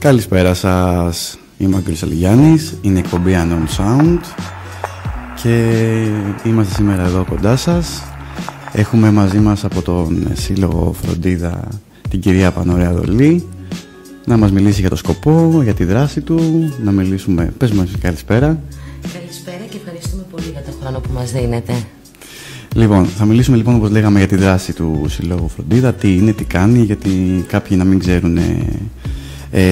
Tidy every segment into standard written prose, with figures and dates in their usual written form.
Καλησπέρα σας, είμαι ο Άγγελος Αλιγιάννης, είναι εκπομπή Unknown Sound και είμαστε σήμερα εδώ κοντά σας. Έχουμε μαζί μας από τον Σύλλογο Φροντίδα την κυρία Πανωρέα Δολή να μας μιλήσει για το σκοπό, για τη δράση του, να μιλήσουμε. Πες μας καλησπέρα. Καλησπέρα και ευχαριστούμε πολύ για τον χρόνο που μας δίνετε. Λοιπόν, θα μιλήσουμε λοιπόν όπως λέγαμε για τη δράση του Συλλόγου Φροντίδα, τι είναι, τι κάνει, γιατί κάποιοι να μην ξέρουν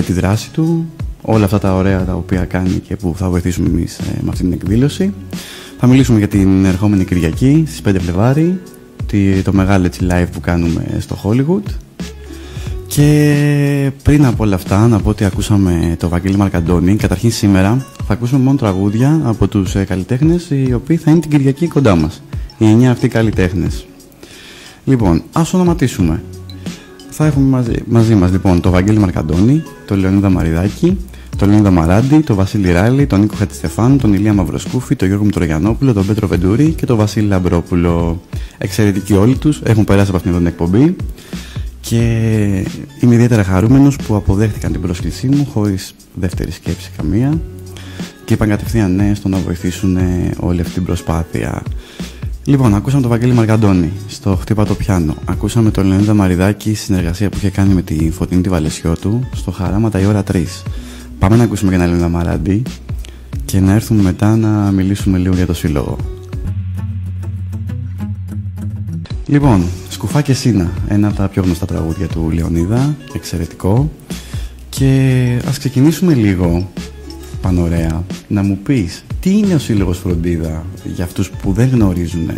τη δράση του, όλα αυτά τα ωραία τα οποία κάνει και που θα βοηθήσουμε εμείς με αυτή την εκδήλωση. Θα μιλήσουμε για την ερχόμενη Κυριακή στις 5 Φλεβάρι, το μεγάλο έτσι live που κάνουμε στο Hollywood. Και πριν από όλα αυτά να πω ότι ακούσαμε το Βαγγέλη Μαρκαντώνη. Καταρχήν σήμερα θα ακούσουμε μόνο τραγούδια από τους καλλιτέχνες οι οποίοι θα είναι την Κυριακή κοντά μας, οι 9 αυτοί καλλιτέχνες. Λοιπόν, ας ονοματίσουμε. Θα έχουμε μαζί μας λοιπόν το Βαγγέλη Μαρκαντώνη, τον Λεωνίδα Μαριδάκη, τον Λεωνίδα Μαράντη, τον Βασίλη Ράλη, τον Νίκο Χατζηστεφάνου, τον Ηλία Μαυροσκούφη, τον Γιώργο Μητρογιαννόπουλο, τον Πέτρο Βεντούρη και τον Βασίλη Λαμπρόπουλο. Εξαιρετικοί όλοι τους, έχουν περάσει από αυτήν εδώ την εκπομπή και είμαι ιδιαίτερα χαρούμενος που αποδέχτηκαν την πρόσκλησή μου χωρίς δεύτερη σκέψη καμία και είπαν κατευθείαν ναι στο να βοηθήσουν όλη αυτή την προσπάθεια. Λοιπόν, ακούσαμε τον Βαγγέλη Μαρκαντώνη στο Χτύπα το Πιάνο. Ακούσαμε τον Λεωνίδα Μαριδάκη στη συνεργασία που είχε κάνει με τη Φωτεινή τη Βαλεσιώτου στο Χαράματα η ώρα 3. Πάμε να ακούσουμε και ένα Λεωνίδα Μαράντη και να έρθουμε μετά να μιλήσουμε λίγο για το Σύλλογο. Λοιπόν, Σκουφά και Σίνα, ένα από τα πιο γνωστά τραγούδια του Λεωνίδα, εξαιρετικό. Και ας ξεκινήσουμε λίγο, Πανωρέα, να μου πεις τι είναι ο Σύλλογος Φροντίδα για αυτούς που δεν γνωρίζουν.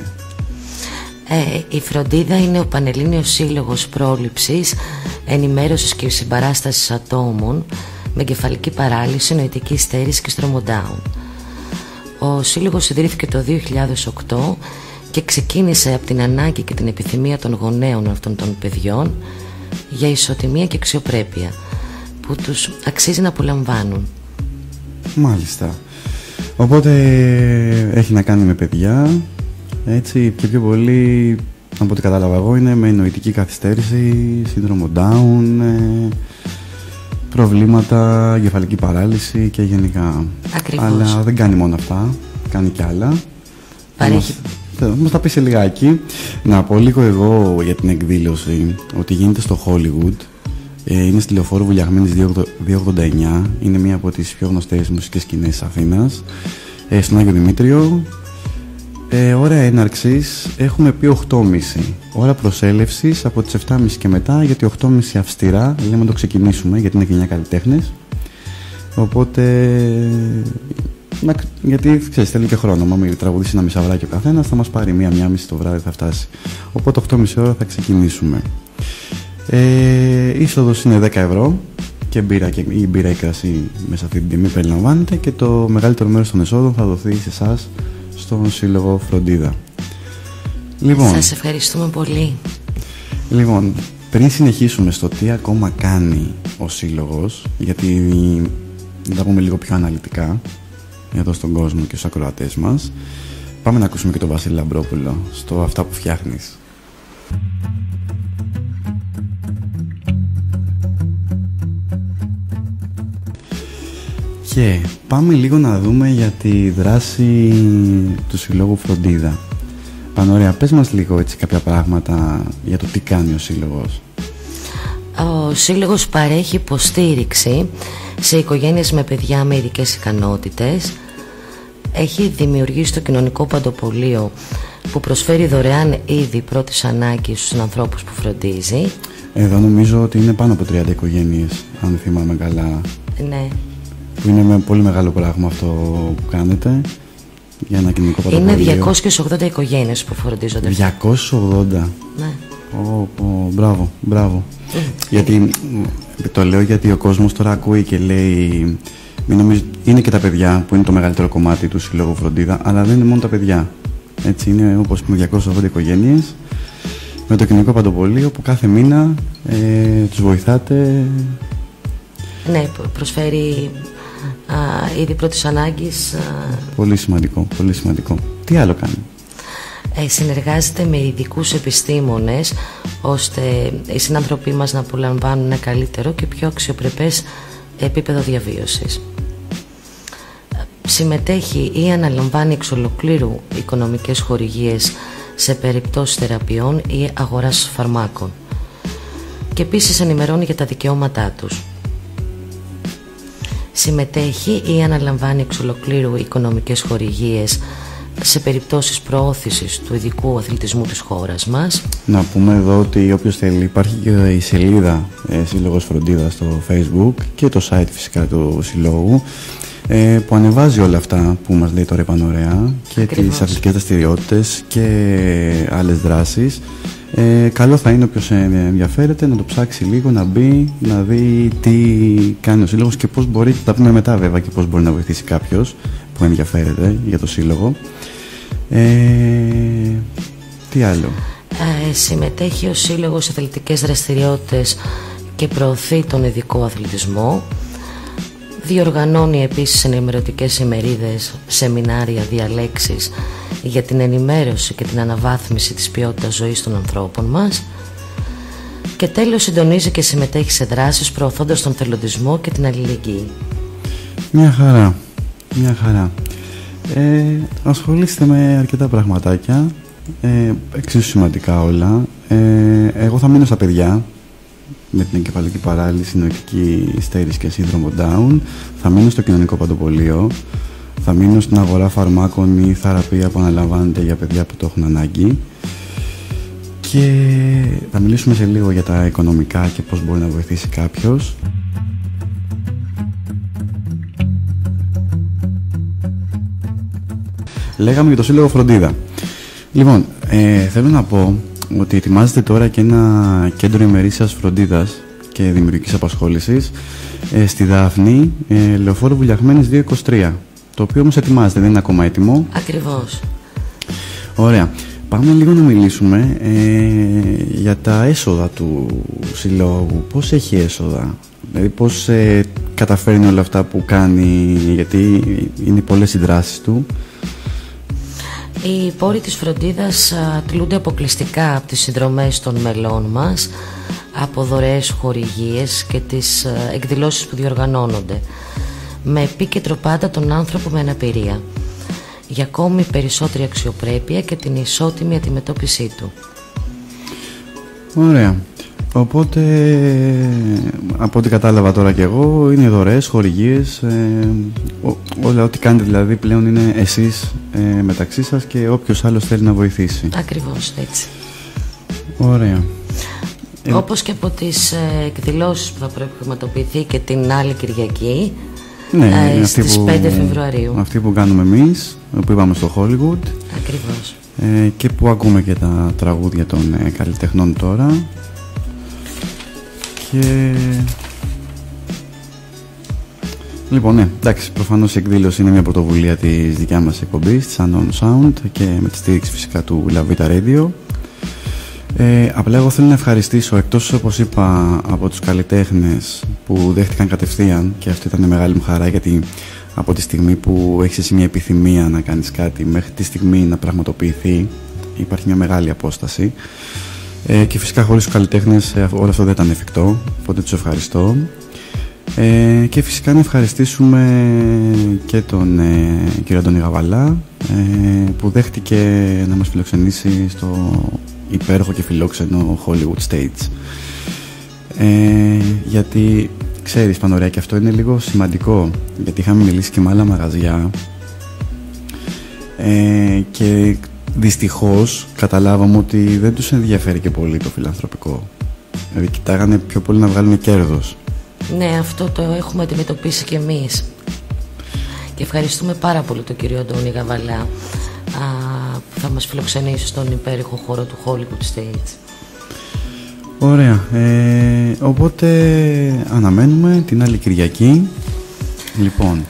Η Φροντίδα είναι ο Πανελλήνιος Σύλλογος Πρόληψης, Ενημέρωσης και Συμπαράστασης Ατόμων με εγκεφαλική παράλυση, νοητική στέρηση και στρομοντάουν. Ο Σύλλογος ιδρύθηκε το 2008 και ξεκίνησε από την ανάγκη και την επιθυμία των γονέων αυτών των παιδιών για ισοτιμία και αξιοπρέπεια που τους αξίζει να απολαμβάνουν. Μάλιστα. Οπότε έχει να κάνει με παιδιά, έτσι, και πιο πολύ, από ό,τι κατάλαβα εγώ, είναι με νοητική καθυστέρηση, σύνδρομο Down, προβλήματα, εγκεφαλική παράλυση και γενικά. Ακριβώς. Αλλά δεν κάνει μόνο αυτά, κάνει κι άλλα. Παρέχει. Θα μας τα πει σε λιγάκι. Να πω λίγο εγώ για την εκδήλωση ότι γίνεται στο Hollywood. Είναι στη Λεωφόρο Βουλιαγμένης 289. Είναι μία από τις πιο γνωστές μουσικές σκηνές της Αθήνας, στον Άγιο Δημήτριο. Ώρα έναρξης έχουμε πει 8.30. Ώρα προσέλευσης από τις 7.30 και μετά, γιατί 8.30 αυστηρά λέμε να το ξεκινήσουμε, γιατί είναι και 9 καλλιτέχνες. Οπότε, γιατί ξέρεις, θέλει και χρόνο. Αν τραγουδήσει ένα μισάωράκι ο καθένας, θα μας πάρει μία μισή το βράδυ, θα φτάσει. Οπότε 8.30 ώρα θα ξεκινήσουμε. Είσοδος είναι 10 ευρώ και η μπύρα ή κρασί μέσα αυτή την τιμή περιλαμβάνεται και το μεγαλύτερο μέρος των εσόδων θα δοθεί σε εσάς στον Σύλλογο Φροντίδα. Λοιπόν, σας ευχαριστούμε πολύ. Λοιπόν, πριν συνεχίσουμε στο τι ακόμα κάνει ο Σύλλογος, γιατί θα πούμε λίγο πιο αναλυτικά εδώ στον κόσμο και στους ακροατές μας, πάμε να ακούσουμε και τον Βασίλη Λαμπρόπουλο στο «Αυτά που φτιάχνεις». Και πάμε λίγο να δούμε για τη δράση του Συλλόγου Φροντίδα. Πανωρέα, πες μας λίγο έτσι κάποια πράγματα για το τι κάνει ο Σύλλογος. Ο Σύλλογος παρέχει υποστήριξη σε οικογένειες με παιδιά με ειδικές ικανότητες. Έχει δημιουργήσει το κοινωνικό παντοπολείο που προσφέρει δωρεάν είδη πρώτης ανάγκης στους ανθρώπους που φροντίζει. Εδώ νομίζω ότι είναι πάνω από 30 οικογένειες, αν θυμάμαι καλά. Ναι. Που είναι με πολύ μεγάλο πράγμα αυτό που κάνετε για ένα κοινωνικό παντοπολείο. Είναι 280 οικογένειες που φροντίζονται. 280. Ναι. Μπράβο. Γιατί το λέω γιατί ο κόσμος τώρα ακούει και λέει, μην νομίζω, είναι και τα παιδιά που είναι το μεγαλύτερο κομμάτι του Συλλόγου Φροντίδα, αλλά δεν είναι μόνο τα παιδιά. Έτσι είναι, όπως πούμε, 280 οικογένειες με το κοινωνικό παντοπολείο που κάθε μήνα τους βοηθάτε. Ναι, προσφέρει είδη πρώτης ανάγκης. Πολύ σημαντικό, πολύ σημαντικό. Τι άλλο κάνει? Συνεργάζεται με ειδικούς επιστήμονες ώστε οι συνάνθρωποι μας να απολαμβάνουν ένα καλύτερο και πιο αξιοπρεπές επίπεδο διαβίωσης. Συμμετέχει ή αναλαμβάνει εξ ολοκλήρου οικονομικές χορηγίες σε περιπτώσεις θεραπείων ή αγοράς φαρμάκων και επίσης ενημερώνει για τα δικαιώματά τους. Συμμετέχει ή αναλαμβάνει εξ ολοκλήρου οικονομικές χορηγίες σε περιπτώσεις προώθησης του ειδικού αθλητισμού της χώρας μας. Να πούμε εδώ ότι όποιος θέλει, υπάρχει και η σελίδα Σύλλογος Φροντίδας στο Facebook και το site φυσικά του Συλλόγου, που ανεβάζει όλα αυτά που μας λέει τώρα η Πανωρέα και ακριβώς τις αθλητικές δραστηριότητες και άλλες δράσεις. Καλό θα είναι όποιος ενδιαφέρεται να το ψάξει λίγο, να μπει, να δει τι κάνει ο Σύλλογος και πώς μπορεί, θα πούμε μετά βέβαια, και πώς μπορεί να βοηθήσει κάποιος που ενδιαφέρεται για το Σύλλογο. Τι άλλο? Συμμετέχει ο Σύλλογος σε αθλητικές δραστηριότητες και προωθεί τον ειδικό αθλητισμό. Διοργανώνει επίσης ενημερωτικές ημερίδες, σεμινάρια, διαλέξεις για την ενημέρωση και την αναβάθμιση της ποιότητας ζωής των ανθρώπων μας. Και τέλος, συντονίζει και συμμετέχει σε δράσεις προωθώντας τον θελοντισμό και την αλληλεγγύη. Μια χαρά, μια χαρά. Ασχολείστε με αρκετά πραγματάκια, εξίσου σημαντικά όλα. Εγώ θα μείνω στα παιδιά, με την εγκεφαλική παράλυση, νοητική στέρηση και σύνδρομο Down. Θα μείνω στο κοινωνικό παντοπολείο. Θα μείνω στην αγορά φαρμάκων ή θεραπεία που αναλαμβάνεται για παιδιά που το έχουν ανάγκη. Και θα μιλήσουμε σε λίγο για τα οικονομικά και πώς μπορεί να βοηθήσει κάποιος. Λέγαμε για το Σύλλογο Φροντίδα. Λοιπόν, θέλω να πω ότι ετοιμάζεται τώρα και ένα κέντρο ημερήσιας φροντίδας και δημιουργικής απασχόλησης στη Δάφνη, Λεωφόρο Βουλιαγμένης 223. Το οποίο όμως ετοιμάζεται, δεν είναι ακόμα έτοιμο. Ακριβώς. Ωραία. Πάμε λίγο να μιλήσουμε για τα έσοδα του Συλλόγου. Πώς έχει έσοδα, δηλαδή πώς καταφέρνει όλα αυτά που κάνει, γιατί είναι πολλές οι δράσεις του. Οι πόροι της φροντίδας τλούνται αποκλειστικά από τις συνδρομές των μελών μας, από δωρεές χορηγίες και τις εκδηλώσεις που διοργανώνονται, με επίκεντρο πάντα τον άνθρωπο με αναπηρία, για ακόμη περισσότερη αξιοπρέπεια και την ισότιμη αντιμετώπιση του. Ωραία. Οπότε, από ό,τι κατάλαβα τώρα και εγώ, είναι δωρεές, χορηγίες, όλα ό,τι κάνετε δηλαδή πλέον είναι εσείς μεταξύ σας και όποιος άλλος θέλει να βοηθήσει. Ακριβώς έτσι. Ωραία. Όπως και από τις εκδηλώσεις που θα πρέπει να χρηματοποιηθεί και την άλλη Κυριακή, ναι, στις 5 Φεβρουαρίου. Αυτή που κάνουμε εμείς, που είπαμε στο Hollywood. Ακριβώς. Και που ακούμε και τα τραγούδια των καλλιτεχνών τώρα. Και... Λοιπόν, ναι, εντάξει, προφανώς η εκδήλωση είναι μια πρωτοβουλία της δικιά μας εκπομπής, της Unknown Sound, και με τη στήριξη φυσικά του La Vita Radio. Απλά εγώ θέλω να ευχαριστήσω, εκτός όπως είπα από τους καλλιτέχνες που δέχτηκαν κατευθείαν, και αυτό ήταν μεγάλη μου χαρά, γιατί από τη στιγμή που έχεις εσύ μια επιθυμία να κάνεις κάτι μέχρι τη στιγμή να πραγματοποιηθεί υπάρχει μια μεγάλη απόσταση, και φυσικά χωρίς τους καλλιτέχνες όλο αυτό δεν ήταν εφικτό, οπότε τους ευχαριστώ. Και φυσικά να ευχαριστήσουμε και τον κύριο Αντώνη Γαβαλά, που δέχτηκε να μας φιλοξενήσει στο υπέροχο και φιλόξενο Hollywood Stage. Γιατί ξέρεις, Πανωρέα, και αυτό είναι λίγο σημαντικό, γιατί είχαμε μιλήσει και με άλλα μαγαζιά και δυστυχώς καταλάβαμε ότι δεν τους ενδιαφέρει και πολύ το φιλανθρωπικό. Δηλαδή κοιτάγανε πιο πολύ να βγάλουν κέρδος. Ναι, αυτό το έχουμε αντιμετωπίσει και εμείς. Και ευχαριστούμε πάρα πολύ τον κύριο Αντώνη Γαβαλά που θα μας φιλοξενήσει στον υπέροχο χώρο του Hollywood Stage. Ωραία. Οπότε αναμένουμε την άλλη Κυριακή. Λοιπόν,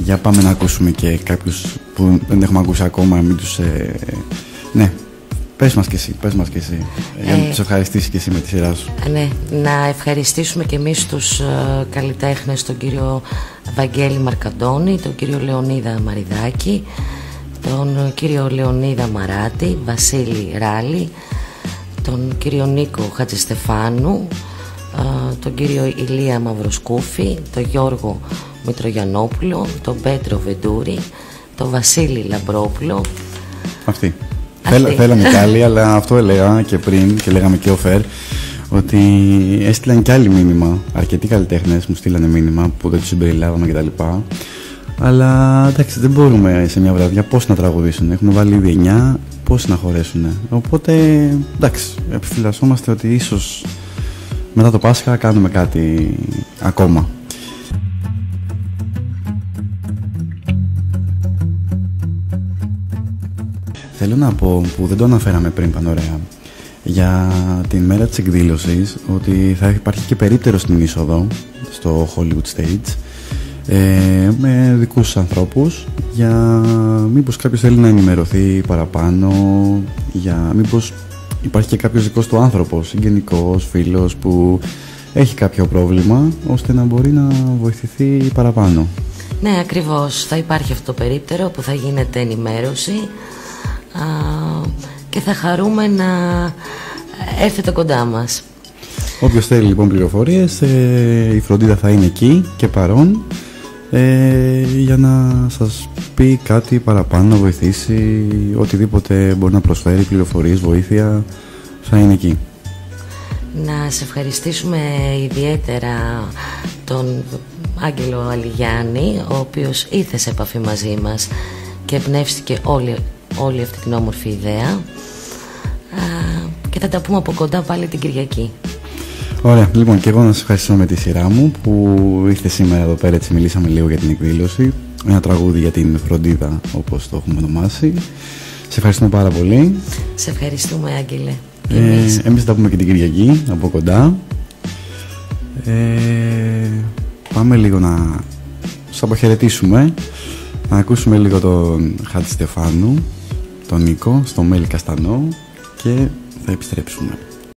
για πάμε να ακούσουμε και κάποιους που δεν έχουμε ακούσει ακόμα, μην τους... ναι, πες μας και εσύ, για να τους ευχαριστήσεις και εσύ με τη σειρά σου. Ναι, να ευχαριστήσουμε και εμείς τους καλλιτέχνες, τον κύριο Βαγγέλη Μαρκαντώνη, τον κύριο Λεωνίδα Μαριδάκη, τον κύριο Λεωνίδα Μαράτη, Βασίλη Ράλη, τον κύριο Νίκο Χατζηστεφάνου, τον κύριο Ηλία Μαυροσκούφη, τον Γιώργο Μητρογιαννόπουλο, τον Πέτρο Βεντούρη, τον Βασίλη Λαμπρόπουλο. Αυτή. Θέλαμε κι άλλοι, αλλά αυτό έλεγα και πριν και λέγαμε και offer, ότι έστειλαν κι άλλοι μήνυμα. Αρκετοί καλλιτέχνες μου στείλανε μήνυμα που δεν τους συμπεριλάβαμε κτλ. Αλλά εντάξει, δεν μπορούμε σε μια βραδιά πώς να τραγουδήσουν. Έχουμε βάλει ήδη 9, πώς να χωρέσουν. Οπότε εντάξει, επιφυλασσόμαστε ότι ίσως μετά το Πάσχα κάνουμε κάτι ακόμα. Θέλω να πω, που δεν το αναφέραμε πριν πανωρέα, για την μέρα της εκδήλωσης, ότι θα υπάρχει και περίπτερο στην είσοδο στο Hollywood Stage, με δικούς ανθρώπους, για μήπως κάποιος θέλει να ενημερωθεί παραπάνω, για μήπως υπάρχει και κάποιος δικός του άνθρωπος, συγγενικός, φίλος που έχει κάποιο πρόβλημα, ώστε να μπορεί να βοηθηθεί παραπάνω. Ναι, ακριβώς. Θα υπάρχει αυτό το περίπτερο που θα γίνεται ενημέρωση και θα χαρούμε να έρθετε κοντά μας. Όποιος θέλει λοιπόν πληροφορίες, η φροντίδα θα είναι εκεί και παρόν, για να σας πει κάτι παραπάνω, να βοηθήσει, οτιδήποτε μπορεί να προσφέρει, πληροφορίες, βοήθεια, θα είναι εκεί. Να σε ευχαριστήσουμε ιδιαίτερα τον Άγγελο Αλιγιάννη, ο οποίος ήρθε σε επαφή μαζί μας και εμπνεύστηκε όλη αυτή την όμορφη ιδέα, και θα τα πούμε από κοντά πάλι την Κυριακή. Ωραία, λοιπόν, και εγώ να σας ευχαριστώ με τη σειρά μου που ήρθε σήμερα εδώ πέρα, έτσι μιλήσαμε λίγο για την εκδήλωση, ένα τραγούδι για την φροντίδα όπως το έχουμε ονομάσει. Σε ευχαριστούμε πάρα πολύ. Σε ευχαριστούμε, Άγγελε. Εμείς θα τα πούμε και την Κυριακή από κοντά. Πάμε λίγο να σας αποχαιρετήσουμε, να ακούσουμε λίγο τον Χατζη Στεφάνου, τον Νίκο, στο Μέλι Καστανό, και θα επιστρέψουμε.